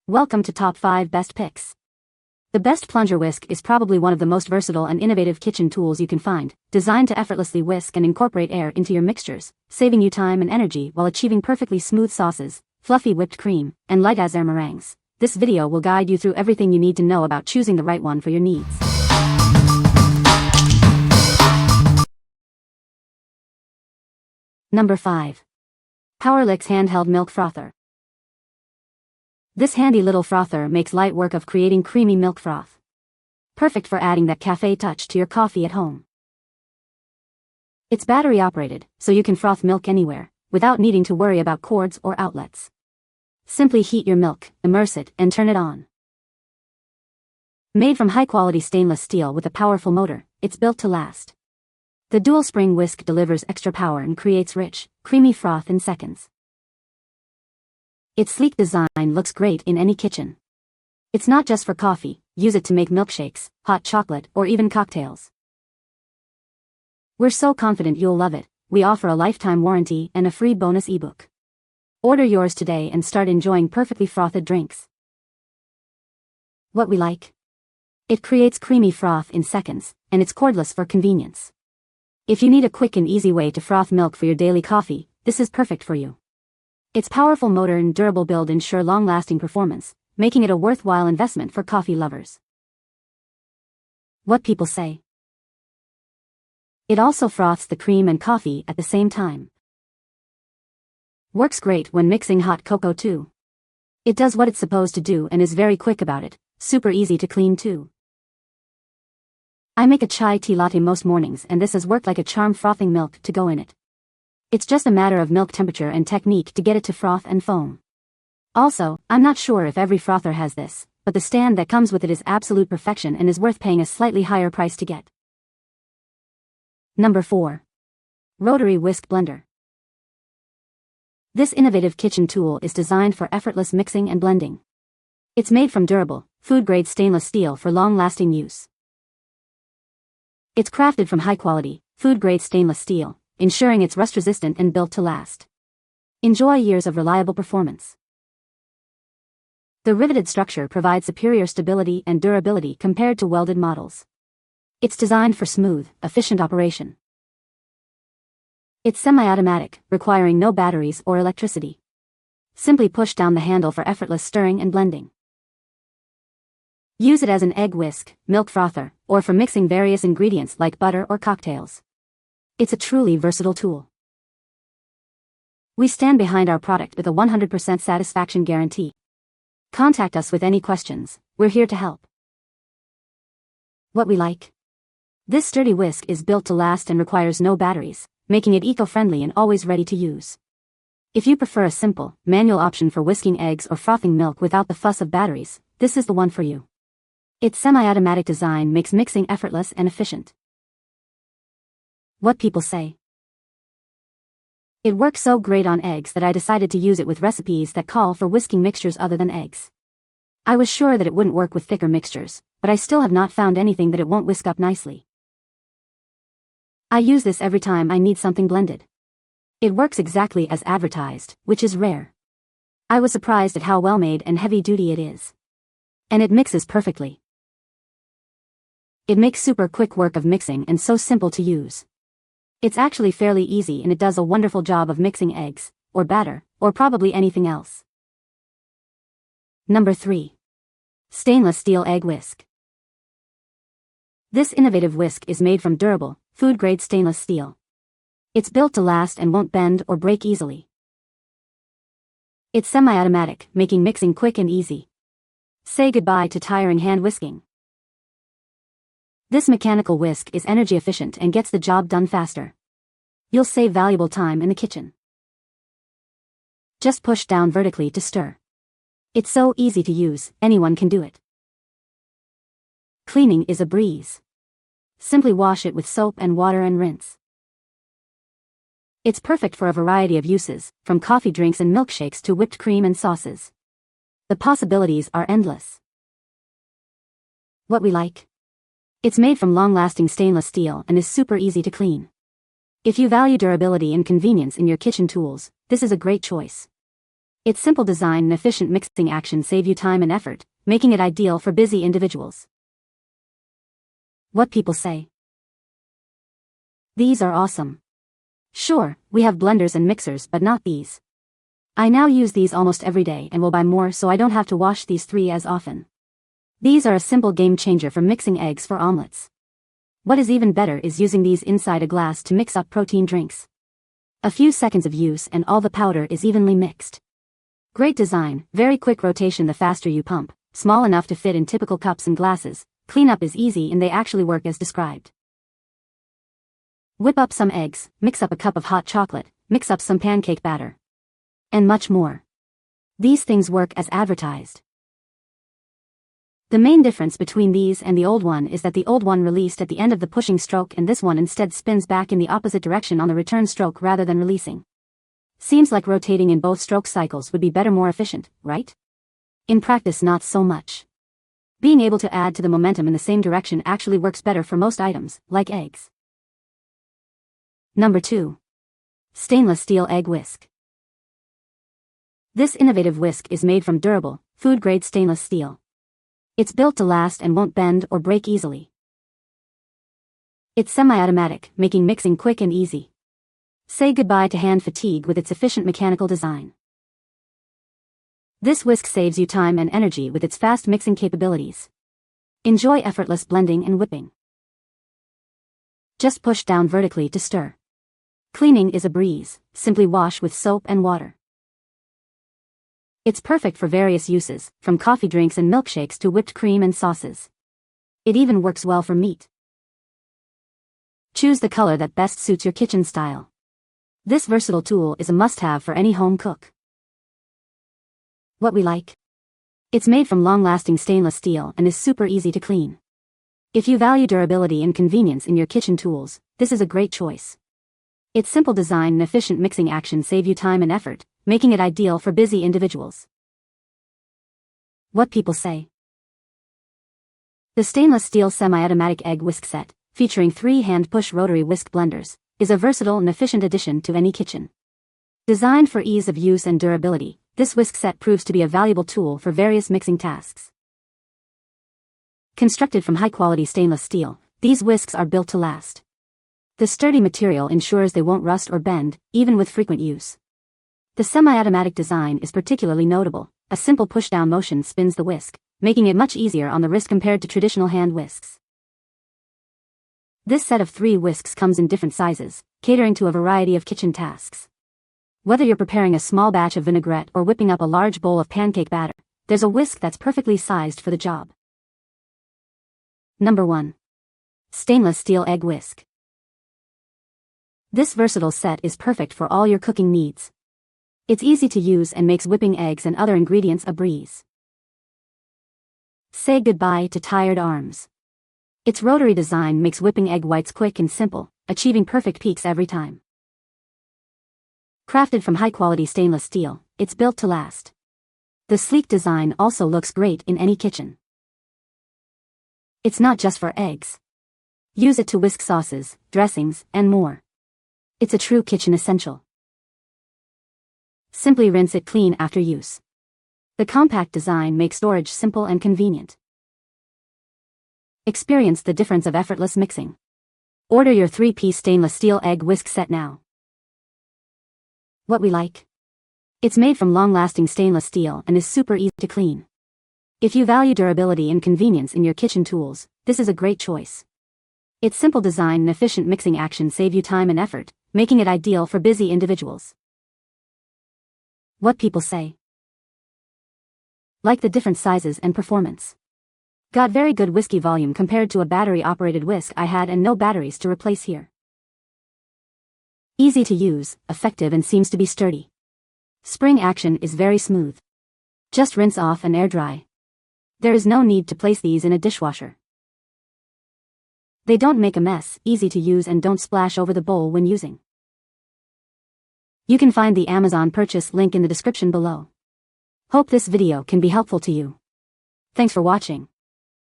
Welcome to Top 5 Best Picks. The best plunger whisk is probably one of the most versatile and innovative kitchen tools you can find, designed to effortlessly whisk and incorporate air into your mixtures, saving you time and energy while achieving perfectly smooth sauces, fluffy whipped cream, and light as air meringues. This video will guide you through everything you need to know about choosing the right one for your needs. Number 5. PowerLix Handheld Milk Frother. This handy little frother makes light work of creating creamy milk froth. Perfect for adding that cafe touch to your coffee at home. It's battery operated, so you can froth milk anywhere, without needing to worry about cords or outlets. Simply heat your milk, immerse it, and turn it on. Made from high-quality stainless steel with a powerful motor, it's built to last. The dual-spring whisk delivers extra power and creates rich, creamy froth in seconds. Its sleek design looks great in any kitchen. It's not just for coffee, use it to make milkshakes, hot chocolate, or even cocktails. We're so confident you'll love it, we offer a lifetime warranty and a free bonus ebook. Order yours today and start enjoying perfectly frothed drinks. What we like? It creates creamy froth in seconds, and it's cordless for convenience. If you need a quick and easy way to froth milk for your daily coffee, this is perfect for you. Its powerful motor and durable build ensure long-lasting performance, making it a worthwhile investment for coffee lovers. What people say. It also froths the cream and coffee at the same time. Works great when mixing hot cocoa too. It does what it's supposed to do and is very quick about it, super easy to clean too. I make a chai tea latte most mornings and this has worked like a charm, frothing milk to go in it. It's just a matter of milk temperature and technique to get it to froth and foam. Also, I'm not sure if every frother has this, but the stand that comes with it is absolute perfection and is worth paying a slightly higher price to get. Number 4. Rotary Whisk Blender. This innovative kitchen tool is designed for effortless mixing and blending. It's made from durable, food-grade stainless steel for long-lasting use. It's crafted from high-quality, food-grade stainless steel, ensuring it's rust-resistant and built to last. Enjoy years of reliable performance. The riveted structure provides superior stability and durability compared to welded models. It's designed for smooth, efficient operation. It's semi-automatic, requiring no batteries or electricity. Simply push down the handle for effortless stirring and blending. Use it as an egg whisk, milk frother, or for mixing various ingredients like butter or cocktails. It's a truly versatile tool. We stand behind our product with a 100% satisfaction guarantee. Contact us with any questions, we're here to help. What we like? This sturdy whisk is built to last and requires no batteries, making it eco-friendly and always ready to use. If you prefer a simple, manual option for whisking eggs or frothing milk without the fuss of batteries, this is the one for you. Its semi-automatic design makes mixing effortless and efficient. What people say. It works so great on eggs that I decided to use it with recipes that call for whisking mixtures other than eggs. I was sure that it wouldn't work with thicker mixtures, but I still have not found anything that it won't whisk up nicely. I use this every time I need something blended. It works exactly as advertised, which is rare. I was surprised at how well made and heavy duty it is. And it mixes perfectly. It makes super quick work of mixing and so simple to use. It's actually fairly easy and it does a wonderful job of mixing eggs, or batter, or probably anything else. Number 3. Stainless Steel Egg Whisk. This innovative whisk is made from durable, food-grade stainless steel. It's built to last and won't bend or break easily. It's semi-automatic, making mixing quick and easy. Say goodbye to tiring hand whisking. This mechanical whisk is energy efficient and gets the job done faster. You'll save valuable time in the kitchen. Just push down vertically to stir. It's so easy to use, anyone can do it. Cleaning is a breeze. Simply wash it with soap and water and rinse. It's perfect for a variety of uses, from coffee drinks and milkshakes to whipped cream and sauces. The possibilities are endless. What we like? It's made from long-lasting stainless steel and is super easy to clean. If you value durability and convenience in your kitchen tools, this is a great choice. Its simple design and efficient mixing action save you time and effort, making it ideal for busy individuals. What people say. These are awesome. Sure, we have blenders and mixers, but not these. I now use these almost every day and will buy more so I don't have to wash these three as often. These are a simple game changer for mixing eggs for omelets. What is even better is using these inside a glass to mix up protein drinks. A few seconds of use and all the powder is evenly mixed. Great design, very quick rotation the faster you pump, small enough to fit in typical cups and glasses, cleanup is easy and they actually work as described. Whip up some eggs, mix up a cup of hot chocolate, mix up some pancake batter. And much more. These things work as advertised. The main difference between these and the old one is that the old one released at the end of the pushing stroke and this one instead spins back in the opposite direction on the return stroke rather than releasing. Seems like rotating in both stroke cycles would be better, more efficient, right? In practice, not so much. Being able to add to the momentum in the same direction actually works better for most items, like eggs. Number 2. Stainless steel egg whisk. This innovative whisk is made from durable, food-grade stainless steel. It's built to last and won't bend or break easily. It's semi-automatic, making mixing quick and easy. Say goodbye to hand fatigue with its efficient mechanical design. This whisk saves you time and energy with its fast mixing capabilities. Enjoy effortless blending and whipping. Just push down vertically to stir. Cleaning is a breeze, simply wash with soap and water. It's perfect for various uses, from coffee drinks and milkshakes to whipped cream and sauces. It even works well for meat. Choose the color that best suits your kitchen style. This versatile tool is a must-have for any home cook. What we like. It's made from long-lasting stainless steel and is super easy to clean. If you value durability and convenience in your kitchen tools, this is a great choice. Its simple design and efficient mixing action save you time and effort, making it ideal for busy individuals. What people say. The stainless steel semi-automatic egg whisk set, featuring 3 hand-push rotary whisk blenders, is a versatile and efficient addition to any kitchen. Designed for ease of use and durability, this whisk set proves to be a valuable tool for various mixing tasks. Constructed from high-quality stainless steel, these whisks are built to last. The sturdy material ensures they won't rust or bend, even with frequent use. The semi-automatic design is particularly notable. A simple push-down motion spins the whisk, making it much easier on the wrist compared to traditional hand whisks. This set of 3 whisks comes in different sizes, catering to a variety of kitchen tasks. Whether you're preparing a small batch of vinaigrette or whipping up a large bowl of pancake batter, there's a whisk that's perfectly sized for the job. Number 1. Stainless steel egg whisk. This versatile set is perfect for all your cooking needs. It's easy to use and makes whipping eggs and other ingredients a breeze. Say goodbye to tired arms. Its rotary design makes whipping egg whites quick and simple, achieving perfect peaks every time. Crafted from high-quality stainless steel, it's built to last. The sleek design also looks great in any kitchen. It's not just for eggs. Use it to whisk sauces, dressings, and more. It's a true kitchen essential. Simply rinse it clean after use. The compact design makes storage simple and convenient. Experience the difference of effortless mixing. Order your 3-piece stainless steel egg whisk set now. What we like. It's made from long-lasting stainless steel and is super easy to clean. If you value durability and convenience in your kitchen tools, this is a great choice. Its simple design and efficient mixing action save you time and effort, making it ideal for busy individuals. What people say. Like the different sizes and performance. Got very good whiskey volume compared to a battery-operated whisk I had and no batteries to replace here. Easy to use, effective and seems to be sturdy. Spring action is very smooth. Just rinse off and air dry. There is no need to place these in a dishwasher. They don't make a mess, easy to use and don't splash over the bowl when using. You can find the Amazon purchase link in the description below. Hope this video can be helpful to you. Thanks for watching.